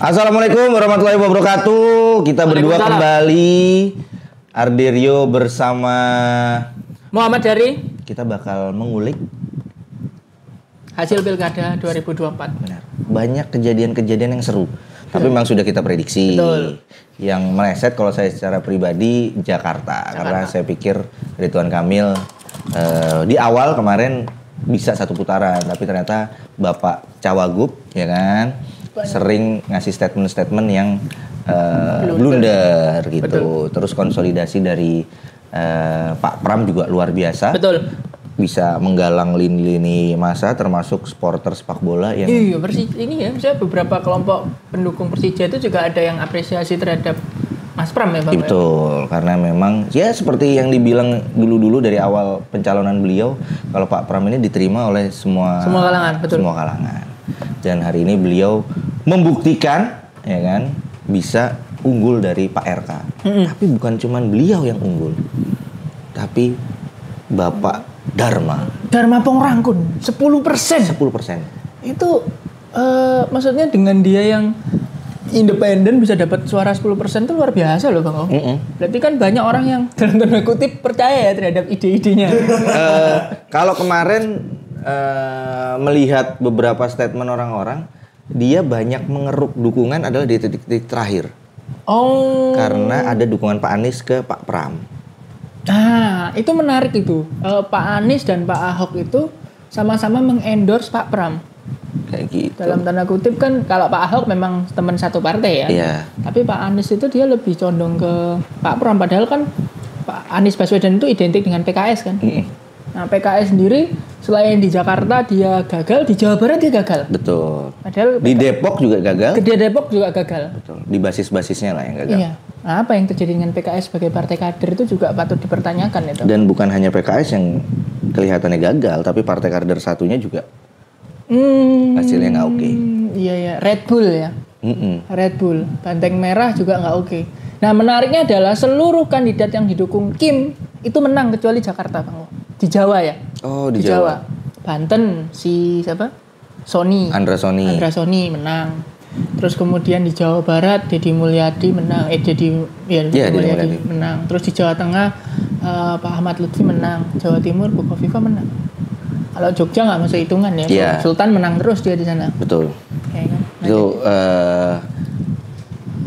Assalamualaikum warahmatullahi wabarakatuh. Kita berdua kembali, Arderio bersama Muhammad dari. Kita bakal mengulik hasil Pilkada 2024. Benar. Banyak kejadian-kejadian yang seru. Tapi memang sudah kita prediksi. Betul. Yang meleset kalau saya secara pribadi Jakarta. Karena saya pikir Ridwan Kamil di awal kemarin bisa satu putaran, tapi ternyata Bapak Cawagup ya kan sering ngasih statement-statement yang blunder gitu. Betul. Terus konsolidasi dari Pak Pram juga luar biasa. Betul. Bisa menggalang lini-lini massa termasuk supporter sepak bola yang iya ini ya, misalnya beberapa kelompok pendukung Persija itu juga ada yang apresiasi terhadap Mas Pram ya Bang. Betul, karena memang ya seperti yang dibilang dulu-dulu dari awal pencalonan beliau, kalau Pak Pram ini diterima oleh semua kalangan, betul. Semua kalangan. Dan hari ini beliau membuktikan ya kan bisa unggul dari Pak RK. Tapi bukan cuman beliau yang unggul. Tapi Bapak Dharma Pongrangkun 10%. Itu maksudnya dengan dia yang independen bisa dapat suara 10% itu luar biasa loh Bang. Berarti kan banyak orang yang dalam tanda kutip percaya ya terhadap ide-idenya. Kalau kemarin melihat beberapa statement orang-orang, dia banyak mengeruk dukungan adalah di titik-titik terakhir. Oh. Karena ada dukungan Pak Anies ke Pak Pram. Nah, itu menarik itu. Pak Anies dan Pak Ahok itu sama-sama mengendorse Pak Pram. Kayak gitu. Dalam tanda kutip kan kalau Pak Ahok memang teman satu partai ya. Iya. Tapi Pak Anies itu dia lebih condong ke Pak Pram, padahal kan Pak Anies Baswedan itu identik dengan PKS kan. Nah, PKS sendiri selain di Jakarta dia gagal, di Jawa Barat dia gagal. Betul. Padahal di Depok juga gagal. Di Depok juga gagal. Betul. Di basis-basisnya lah yang gagal. Iya. Nah, apa yang terjadi dengan PKS sebagai partai kader itu juga patut dipertanyakan itu. Dan bukan hanya PKS yang kelihatannya gagal, tapi partai kader satunya juga hasilnya nggak oke. Iya ya, Red Bull ya. Red Bull, Banteng Merah juga nggak oke. Nah, menariknya adalah seluruh kandidat yang didukung Kim itu menang kecuali Jakarta, Bang. Di Jawa ya. Oh, di Jawa. Banten si siapa? Andra Soni menang. Terus kemudian di Jawa Barat Deddy Mulyadi menang. Deddy Mulyadi menang. Terus di Jawa Tengah Pak Ahmad Lutfi menang. Jawa Timur Bu Kofifa menang. Kalau Jogja nggak masuk hitungan ya. Yeah. Sultan menang terus dia di sana. Betul. Ya, kan? Itu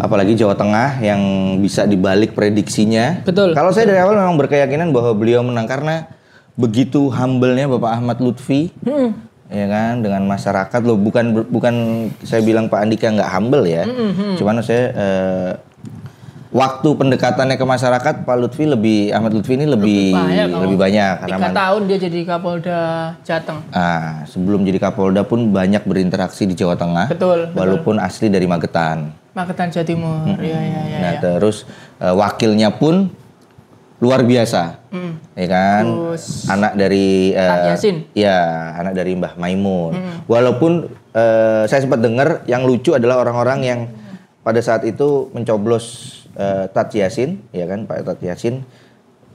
apalagi Jawa Tengah yang bisa dibalik prediksinya. Betul. Kalau saya dari awal memang berkeyakinan bahwa beliau menang karena begitu humble-nya Bapak Ahmad Lutfi, ya kan, dengan masyarakat loh. Bukan saya bilang Pak Andika nggak humble ya. Cuman saya waktu pendekatannya ke masyarakat Ahmad Lutfi ini lebih banyak karena 3 tahun dia jadi Kapolda Jateng. Sebelum jadi Kapolda pun banyak berinteraksi di Jawa Tengah. Betul. Walaupun asli dari Magetan Jawa Timur. Terus wakilnya pun luar biasa, ya kan? Terus, anak dari Yasin. Ya, anak dari Mbah Maimun. Walaupun saya sempat dengar yang lucu adalah orang-orang yang pada saat itu mencoblos Tat Yasin, ya kan, Pak Tat Yasin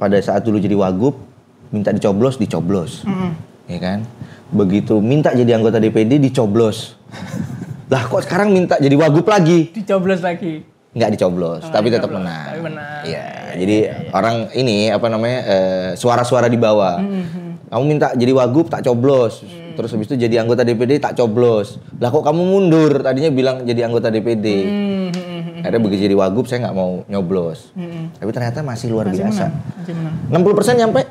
pada saat dulu jadi Wagub minta dicoblos, ya kan? Begitu minta jadi anggota DPD dicoblos. Lah kok sekarang minta jadi Wagub lagi? Dicoblos lagi. Nggak dicoblos, tapi tetap menang. Iya, jadi orang ini suara-suara di bawah. Kamu minta jadi Wagub tak coblos. Terus habis itu jadi anggota DPD tak coblos. Lah kok kamu mundur? Tadinya bilang jadi anggota DPD. Akhirnya begitu jadi Wagub saya nggak mau nyoblos. Tapi ternyata masih luar biasa. Masih menang. 60% nyampe?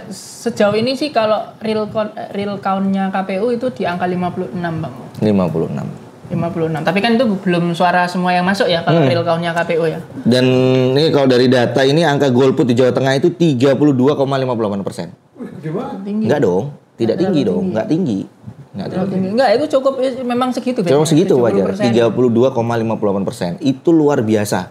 Sejauh ini sih kalau real count-nya KPU itu di angka 56, Bang. 56. Tapi kan itu belum suara semua yang masuk ya kalau real count-nya KPU ya. Dan ini kalau dari data ini angka golput di Jawa Tengah itu 32,58%. Tinggi. Enggak dong, tidak tinggi dong, enggak tinggi. Enggak, itu cukup memang segitu. Memang segitu wajar. 32,58%. Itu luar biasa.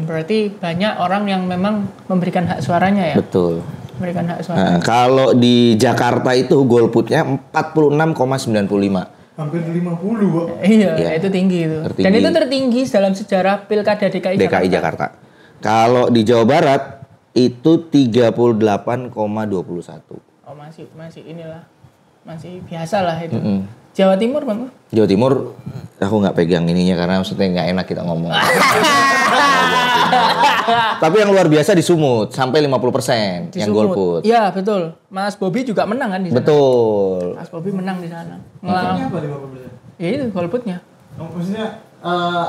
Berarti banyak orang yang memang memberikan hak suaranya ya. Betul. Memberikan hak suara. Nah, kalau di Jakarta itu golputnya 46,95. Hampir 50, Pak. Iya, itu tinggi itu. Tertinggi. Dan itu tertinggi dalam sejarah Pilkada DKI Jakarta. Kalau di Jawa Barat itu 38,21. Oh, masih inilah. Masih biasa lah itu. Jawa Timur Bang. Jawa Timur aku nggak pegang ininya karena maksudnya nggak enak kita ngomong. Tapi yang luar biasa di Sumut sampai 50% yang golput. Iya betul. Mas Bobi juga menang kan di sana. Betul. Mas Bobi menang di sana. Maksudnya apa 50%? Ya itu golputnya. Maksudnya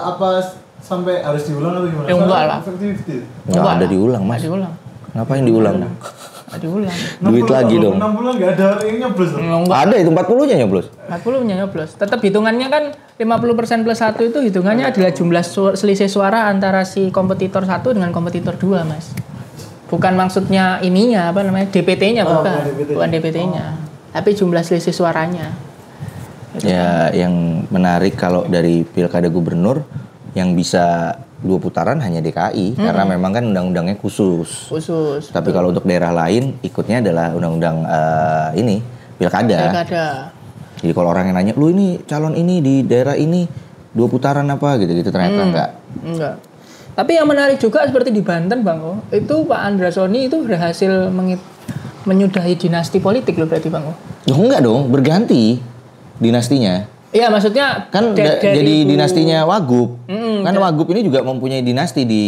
apa sampai harus diulang atau gimana? Enggak lah. Enggak ada diulang Mas. Nggak diulang. Ngapain diulang? Nggak diulang. Duit lagi dong. 6 bulan nggak ada yang nyoblos loh. Ada itu 40-nya nyoblos. 40-nya nyoblos. Tetap hitungannya kan 50% plus 1 itu hitungannya adalah jumlah selisih suara antara si kompetitor 1 dengan kompetitor 2, Mas. Bukan maksudnya ininya apa namanya DPT-nya bukan DPT-nya. Tapi jumlah selisih suaranya. Gitu ya, kan? Yang menarik kalau dari Pilkada Gubernur yang bisa 2 putaran hanya DKI karena memang kan undang-undangnya khusus. Tapi kalau untuk daerah lain ikutnya adalah undang-undang ini Pilkada. Jadi kalau orang yang nanya, lu ini calon ini di daerah ini 2 putaran apa gitu-gitu ternyata enggak. Tapi yang menarik juga seperti di Banten Bang, itu Pak Andrasoni itu berhasil menyudahi dinasti politik loh berarti Bang. Ya enggak dong, berganti dinastinya. Iya maksudnya kan jadi dinastinya Wagub. Kan Wagub ini juga mempunyai dinasti di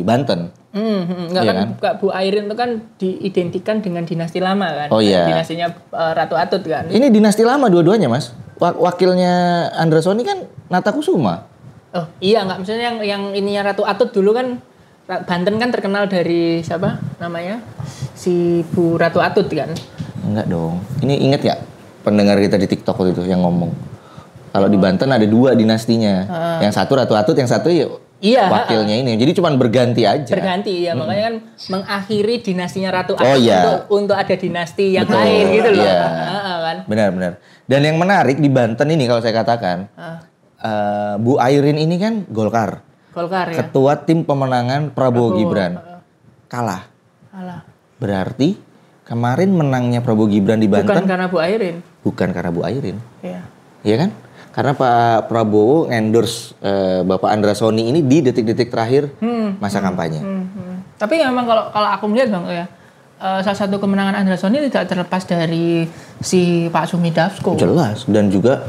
Banten. Enggak ya kan Bu Airin itu kan diidentikan dengan dinasti lama kan. Oh iya. Dinastinya Ratu Atut kan. Ini dinasti lama dua-duanya Mas. Wakilnya Andrasoni kan Natakusuma. Oh iya enggak, maksudnya yang ininya Ratu Atut dulu kan Banten kan terkenal dari siapa namanya? Si Bu Ratu Atut kan. Enggak dong. Ini ingat gak pendengar kita di TikTok waktu itu yang ngomong? Kalau di Banten ada 2 dinastinya. Yang satu Ratu Atut, yang satu wakilnya ini. Jadi cuma berganti aja. Berganti ya, makanya kan mengakhiri dinastinya Ratu Atut untuk ada dinasti yang lain gitu loh. Iya. Kan? Benar. Dan yang menarik di Banten ini kalau saya katakan, Bu Airin ini kan Golkar ya. Ketua tim pemenangan Prabowo Gibran. Kalah. Berarti kemarin menangnya Prabowo Gibran di Banten. Bukan karena Bu Airin. Bukan karena Bu Airin. Iya. Iya kan? Karena Pak Prabowo endorse Bapak Andrasoni ini di detik-detik terakhir masa kampanye. Tapi memang kalau aku melihat Bang ya, salah satu kemenangan Andrasoni tidak terlepas dari si Pak Sumi Dasko. Jelas, dan juga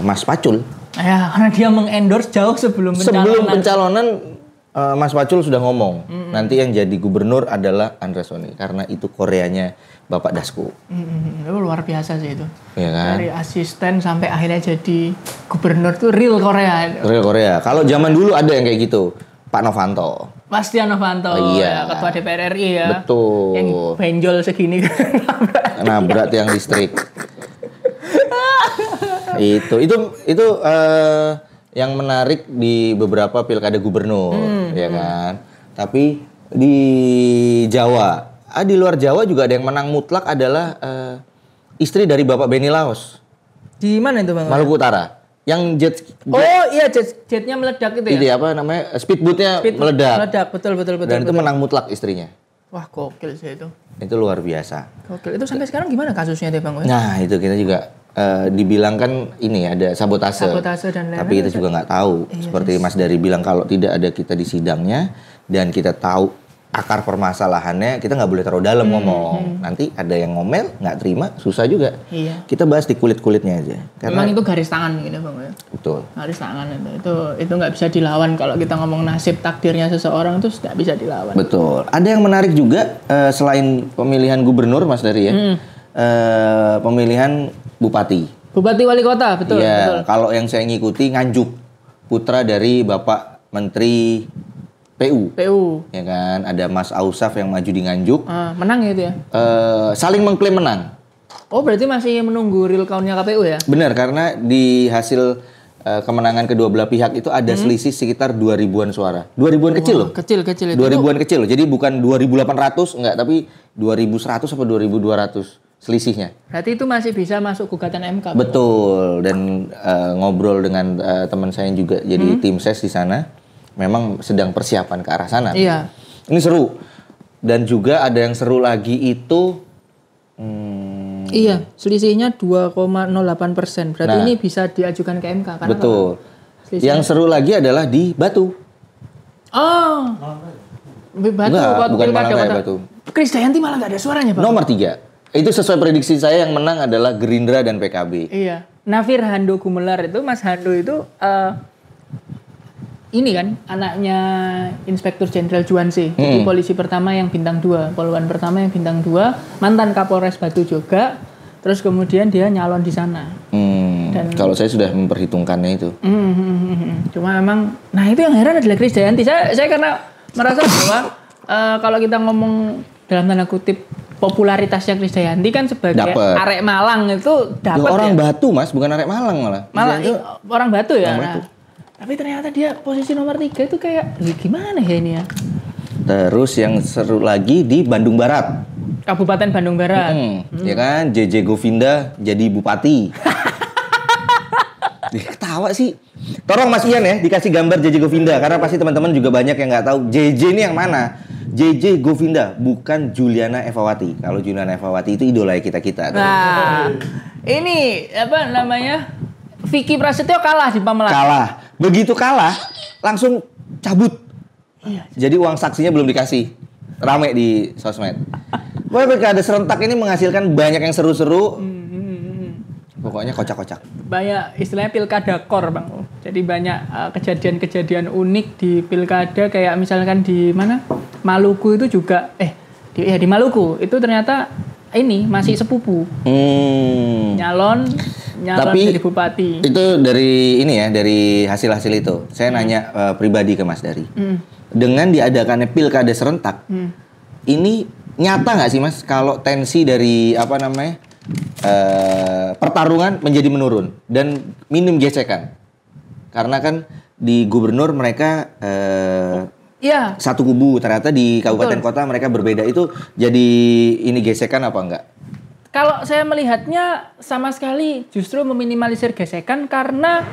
Mas Pacul. Ya, karena dia mengendorse jauh sebelum pencalonan. Mas Pacul sudah ngomong, nanti yang jadi gubernur adalah Andrasoni karena itu Koreanya Bapak Dasko. Itu luar biasa sih itu. Ya kan? Dari asisten sampai akhirnya jadi gubernur tuh real Korea. Real Korea. Kalau zaman dulu ada yang kayak gitu, Pak Novanto. Mas Setia Novanto, iya. Ketua DPR RI ya. Betul. Yang benjol segini nabrak tiang listrik. Itu yang menarik di beberapa pilkada gubernur, ya kan. Tapi di Jawa, di luar Jawa juga ada yang menang mutlak adalah istri dari Bapak Benny Laos. Di mana itu Bang? Maluku Utara. Yang jet. Oh iya, jetnya meledak itu ya. Itu apa namanya? Speedboatnya meledak. Meledak, betul. Dan itu menang mutlak istrinya. Wah, gokil sih itu. Itu luar biasa. Gokil. Itu sampai sekarang gimana kasusnya deh Bang? Nah, itu kita juga dibilang kan ini ada sabotase dan lain-lain. Tapi kita juga nggak tahu. Seperti Mas Dari bilang, kalau tidak ada kita di sidangnya dan kita tahu akar permasalahannya, kita nggak boleh terlalu dalam ngomong. Nanti ada yang ngomel, nggak terima, susah juga. Iya. Kita bahas di kulit-kulitnya aja. Karena memang itu garis tangan gitu Bang ya. Betul. Garis tangan itu nggak bisa dilawan. Kalau kita ngomong nasib takdirnya seseorang itu nggak bisa dilawan. Betul. Ada yang menarik juga selain pemilihan gubernur Mas Dari ya. Pemilihan Bupati wali kota, betul. Iya, betul. Kalau yang saya ngikuti Nganjuk, putra dari Bapak Menteri PU. Ya kan, ada Mas Ausaf yang maju di Nganjuk. Menang ya itu ya? Saling mengklaim menang. Oh, berarti masih menunggu real count-nya KPU ya? Benar, karena di hasil kemenangan kedua belah pihak itu ada selisih sekitar 2.000-an suara. 2.000-an kecil loh. Kecil itu. 2.000-an kecil loh. Jadi bukan 2.800 enggak, tapi 2.100 atau 2.200. Selisihnya. Berarti itu masih bisa masuk gugatan MK. Betul. Dan ngobrol dengan teman saya yang juga jadi tim ses di sana, memang sedang persiapan ke arah sana. Iya. Ini seru. Dan juga ada yang seru lagi itu. Iya, selisihnya 2,08%. Berarti ini bisa diajukan ke MK. Karena betul. Yang seru lagi adalah di Batu. Oh. Batu. Enggak, bukan Malangkaya, Batu. Krisdayanti malah nggak ada suaranya Pak. Nomor 3. Itu sesuai prediksi saya, yang menang adalah Gerindra dan PKB. Iya. Nafir Hando Gumelar itu, Mas Hando itu ini kan anaknya Inspektur Jenderal Juanse, jadi polisi pertama yang bintang 2, poluan pertama yang bintang 2, mantan Kapolres Batu juga, terus kemudian dia nyalon di sana. Dan kalau saya sudah memperhitungkannya itu. Cuma memang, nah itu yang heran adalah Krisdayanti. Saya karena merasa bahwa kalau kita ngomong dalam tanda kutip popularitasnya Krisdayanti kan sebagai arek Malang itu dapat orang Batu Mas, bukan arek Malang malah. Orang Batu ya. Tapi ternyata dia posisi nomor 3 itu kayak gimana ya ini ya. Terus yang seru lagi di Bandung Barat. Kabupaten Bandung Barat. Ya kan, JJ Govinda jadi bupati. Ketawa sih. Tolong Mas Ian ya dikasih gambar JJ Govinda karena pasti teman-teman juga banyak yang nggak tahu JJ ini yang mana. JJ Govinda bukan Juliana Evawati. Kalau Juliana Evawati itu idola kita. Nah, ini apa namanya? Vicky Prasetyo kalah di Pamelan. Kalah. Begitu kalah, langsung cabut. Jadi uang saksinya belum dikasih. Rame di sosmed. Pilkada serentak ini menghasilkan banyak yang seru-seru. Pokoknya kocak-kocak. Banyak istilahnya pilkada kor, Bang. Jadi banyak kejadian-kejadian unik di pilkada kayak misalkan di mana? Maluku itu juga di Maluku itu ternyata ini masih sepupu. Nyalon Tapi jadi bupati. Itu dari ini ya, dari hasil-hasil itu. Saya nanya pribadi ke Mas Dari. Dengan diadakannya pilkada serentak, ini nyata nggak sih Mas kalau tensi dari pertarungan menjadi menurun dan minim gesekan? Karena kan di gubernur mereka satu kubu, ternyata di kabupaten kota mereka berbeda. Itu jadi ini gesekan apa enggak? Kalau saya melihatnya sama sekali justru meminimalisir gesekan karena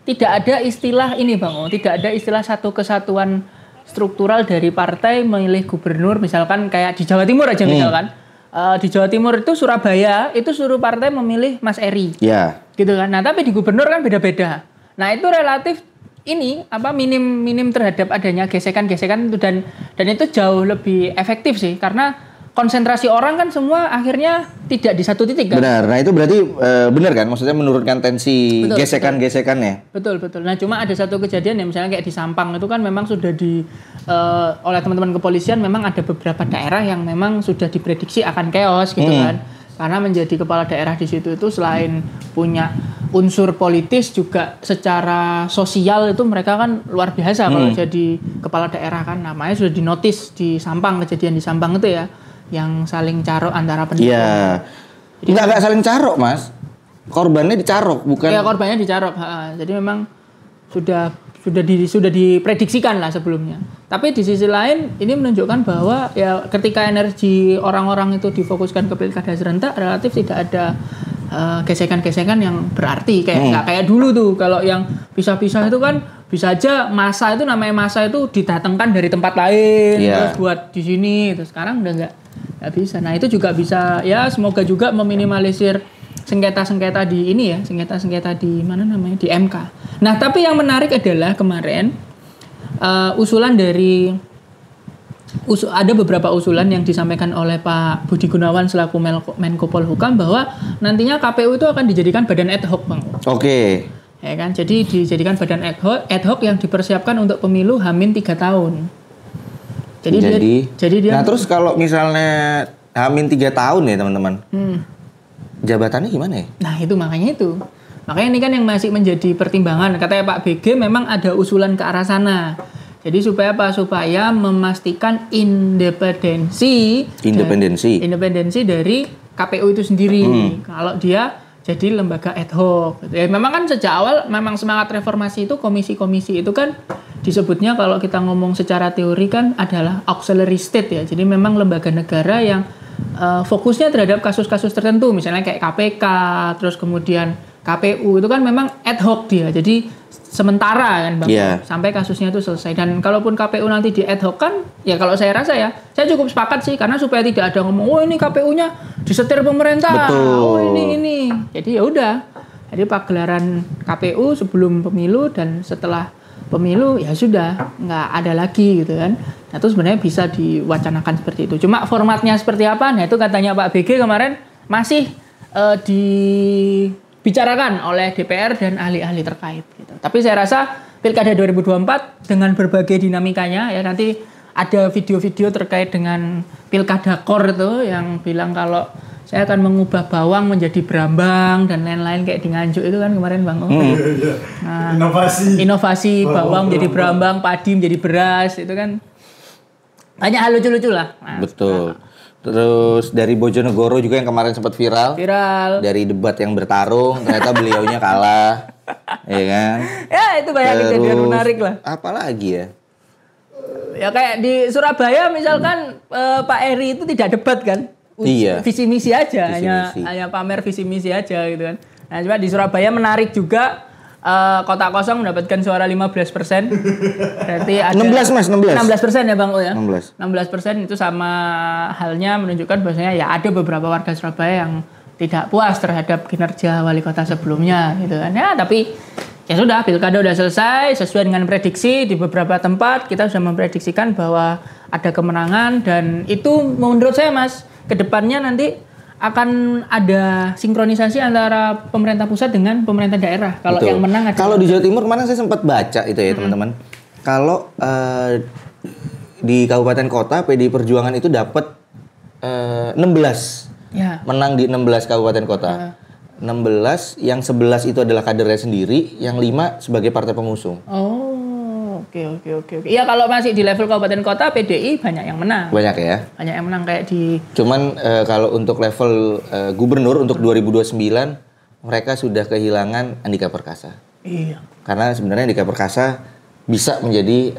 tidak ada istilah ini Bang, tidak ada istilah satu kesatuan struktural dari partai memilih gubernur misalkan kayak di Jawa Timur aja misalkan. Di Jawa Timur itu Surabaya itu suruh partai memilih Mas Eri. Gitu kan. Nah, tapi di gubernur kan beda-beda. Nah, itu relatif ini minim terhadap adanya gesekan-gesekan itu dan itu jauh lebih efektif sih karena konsentrasi orang kan semua akhirnya tidak di satu titik kan. Benar. Nah, itu berarti benar kan? Maksudnya menurunkan tensi gesekan-gesekannya. Betul. Nah, cuma ada satu kejadian ya misalnya kayak di Sampang itu kan memang sudah oleh teman-teman kepolisian memang ada beberapa daerah yang memang sudah diprediksi akan chaos gitu kan. Karena menjadi kepala daerah di situ itu selain punya unsur politis juga secara sosial itu mereka kan luar biasa kalau jadi kepala daerah kan. Namanya sudah dinotis di Sampang, kejadian di Sampang itu ya. Yang saling carok antara pendukung. Iya. Enggak saling carok, Mas. Korbannya dicarok, bukan? Iya, korbannya dicarok. Jadi memang sudah diprediksikan lah sebelumnya. Tapi di sisi lain ini menunjukkan bahwa ya ketika energi orang-orang itu difokuskan ke pilkada serentak relatif tidak ada gesekan-gesekan yang berarti nggak kayak dulu tuh kalau yang pisah-pisah itu kan bisa aja masa itu namanya masa itu didatangkan dari tempat lain terus buat di sini terus sekarang udah nggak bisa. Nah itu juga bisa ya semoga juga meminimalisir sengketa-sengketa di ini ya sengketa-sengketa di mana namanya di MK. Nah tapi yang menarik adalah kemarin usulan dari ada beberapa usulan yang disampaikan oleh Pak Budi Gunawan selaku Menko Polhukam bahwa nantinya KPU itu akan dijadikan badan ad hoc, Bang. Oke. Ya kan, jadi dijadikan badan ad hoc yang dipersiapkan untuk pemilu H-3 tahun. Jadi dia. Nah terus kalau misalnya H-3 tahun ya teman-teman, jabatannya gimana ya? Nah makanya ini kan yang masih menjadi pertimbangan. Katanya Pak BG memang ada usulan ke arah sana. Jadi supaya apa? Supaya memastikan independensi dari KPU itu sendiri. Kalau dia jadi lembaga ad hoc. Ya, memang kan sejak awal memang semangat reformasi itu komisi-komisi itu kan disebutnya kalau kita ngomong secara teori kan adalah auxiliary state ya. Jadi memang lembaga negara yang fokusnya terhadap kasus-kasus tertentu. Misalnya kayak KPK, terus kemudian KPU itu kan memang ad hoc dia. Jadi sementara kan Bang, sampai kasusnya itu selesai. Dan kalaupun KPU nanti di ad hoc kan, ya kalau saya rasa ya, saya cukup sepakat sih karena supaya tidak ada ngomong, oh ini KPU-nya disetir pemerintah, oh ini. Jadi ya udah. Jadi pagelaran KPU sebelum pemilu dan setelah pemilu ya sudah nggak ada lagi gitu kan. Nah itu sebenarnya bisa diwacanakan seperti itu. Cuma formatnya seperti apa? Nah itu katanya Pak BG kemarin masih dibicarakan oleh DPR dan ahli-ahli terkait gitu. Tapi saya rasa Pilkada 2024 dengan berbagai dinamikanya ya, nanti ada video-video terkait dengan Pilkada Kor itu yang bilang kalau saya akan mengubah bawang menjadi brambang dan lain-lain kayak di Nganjuk itu kan kemarin Bang. Nah, inovasi bawang menjadi brambang, padi menjadi beras itu kan banyak hal lucu-lucu lah. Nah, betul. Terus dari Bojonegoro juga yang kemarin sempat viral. Dari debat yang bertarung, ternyata beliaunya kalah. Ya kan? Ya itu banyak kejadian menarik lah. Apalagi ya? Ya kayak di Surabaya misalkan Pak Eri itu tidak debat kan? Iya. Visi misi aja, hanya pamer visi misi aja gitu kan. Nah coba di Surabaya menarik juga. Kota kosong mendapatkan suara 15%. Berarti ada 16% ya Bang O ya. 16% itu sama halnya menunjukkan bahwasanya ya ada beberapa warga Surabaya yang tidak puas terhadap kinerja wali kota sebelumnya gitu kan. Ya tapi ya sudah, pilkada udah selesai sesuai dengan prediksi. Di beberapa tempat kita sudah memprediksikan bahwa ada kemenangan, dan itu menurut saya Mas, kedepannya nanti akan ada sinkronisasi antara pemerintah pusat dengan pemerintah daerah. Kalau yang menang ada. Kalau di Jawa Timur kemarin saya sempat baca itu ya teman-teman. Kalau di kabupaten kota PDI Perjuangan itu dapat 16. Ya. Menang di 16 kabupaten kota. 16, yang 11 itu adalah kadernya sendiri, yang 5 sebagai partai pengusung. Oke. Iya, kalau masih di level kabupaten kota PDI banyak yang menang. Banyak ya. Banyak yang menang kayak di. Cuman kalau untuk level gubernur untuk 2029 mereka sudah kehilangan Andika Perkasa. Iya. Karena sebenarnya Andika Perkasa bisa menjadi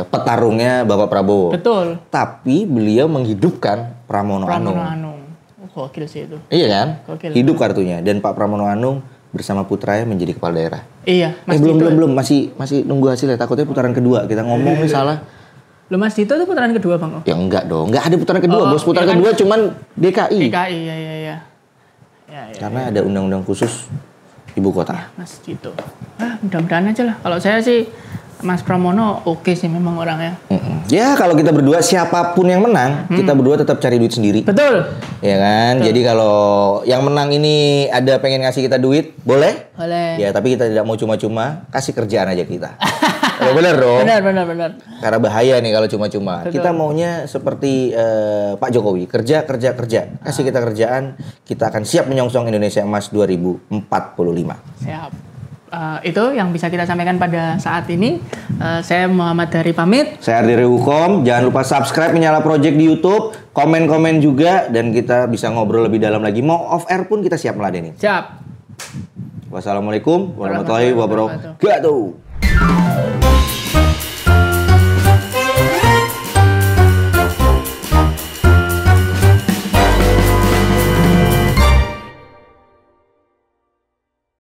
petarungnya Bapak Prabowo. Betul. Tapi beliau menghidupkan Pramono Anung. Gokil sih itu. Iya kan? Gokil. Hidup kartunya, dan Pak Pramono Anung bersama putranya menjadi kepala daerah. Iya, Mas belum masih nunggu hasilnya, takutnya putaran kedua kita ngomong nih salah. Loh Mas Dito itu putaran kedua Bang? Ya enggak dong, enggak ada putaran kedua, Bos. Putaran kedua cuman DKI. Iya. Karena ada undang-undang khusus ibu kota. Ya, Mas Dito. Mudah-mudahan aja lah. Kalau saya sih Mas Pramono oke sih memang orangnya. Ya kalau kita berdua siapapun yang menang, kita berdua tetap cari duit sendiri. Betul. Ya kan. Betul. Jadi kalau yang menang ini ada pengen ngasih kita duit, boleh? Boleh. Ya tapi kita tidak mau cuma-cuma, kasih kerjaan aja kita. Ya, benar dong. Benar. Karena bahaya nih kalau cuma-cuma. Kita maunya seperti Pak Jokowi, kerja. Kasih kita kerjaan, kita akan siap menyongsong Indonesia Emas 2045. Siap. Itu yang bisa kita sampaikan pada saat ini. Saya Muhammad Dari pamit. Saya Ardiri Hukom. Jangan lupa subscribe Menyala Project di YouTube, komen-komen juga, dan kita bisa ngobrol lebih dalam lagi. Mau off air pun kita siap meladeni. Siap. Wassalamualaikum warahmatullahi wabarakatuh.